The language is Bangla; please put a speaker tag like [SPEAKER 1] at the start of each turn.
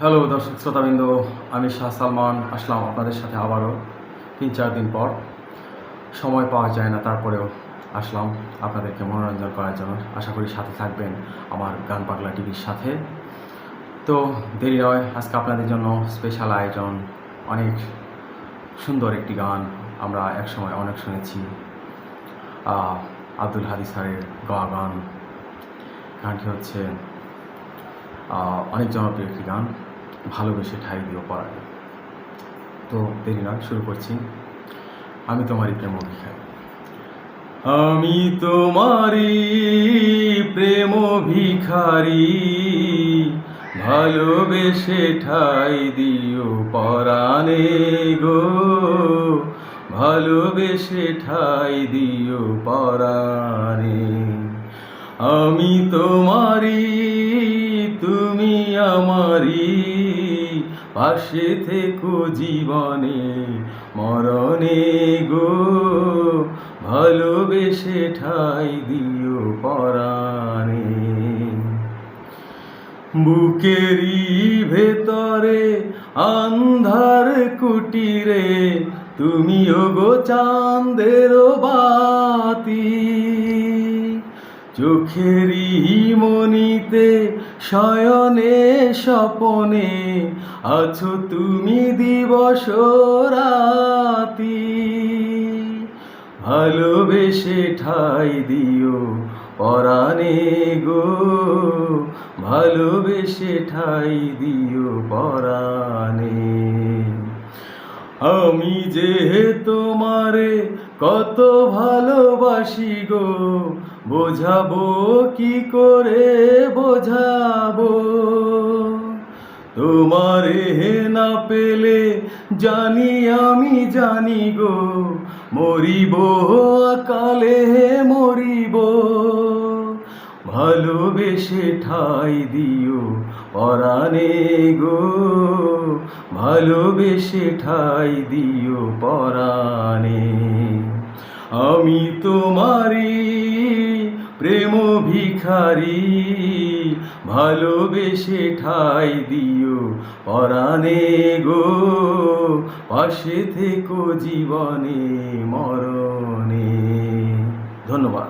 [SPEAKER 1] হ্যালো দর্শক শ্রোতাবৃন্দ, আমি শাহ সালমান আসলাম আপনাদের সাথে আবারও ৩-৪ দিন পর। সময় পাওয়া যায় না, তারপরেও আসলাম আপনাদেরকে মনোরঞ্জন করার জন্য। আশা করি সাথে থাকবেন আমার গান পাগলা টিভির সাথে। তো দেরি নয়, আজকে আপনাদের জন্য স্পেশাল আয়োজন। অনেক সুন্দর একটি গান আমরা একসময় অনেক শুনেছি, আব্দুল হাদী স্যারের গাওয়া গান। গানটি হচ্ছে অনেক জনপ্রিয় একটি গান, ভালোবেসে ঠাই দিও পরাণে। তো দেরি নয়, শুরু করছি। আমি তোমারই প্রেম ভিখারি। আমি তোমারই প্রেম ভিখারি, ভালোবেসে ঠাই দিও পরাণে গো, ভালোবেসে ঠাই দিও পরাণে। আমি তোমারই, তুমি আমারই, পাশে থেকো জীবনে মরণে গো, ভালোবেসে ঠাই দিও পরাণে। বুকেরই ভেতরে আন্ধার কুটিরে তুমি ওগো চাঁদের বাতি, চোখেরই মনিতে শয়নে স্বপনে আছো তুমি দিবস রাতি, ভালোবেসে ঠাই দিও পরাণে গো, ভালোবেসে ঠাই দিও পরাণে। আমি যে তোমারে কত ভালোবাসি গো, বোঝাবো কি করে বোঝাবো, তোমারে না পেলে জানি আমি জানি গো, মরিব অকালে মরিব, ভালোবেসে ঠাই দিও পরাণে গো, ভালোবেসে ঠাই দিও পরাণে। আমি তোমারই প্রেম ভিখারি, ভালোবেসে ঠাই দিও পরাণে গো, পাশে থেকো জীবনে মরণে। ধন্যবাদ।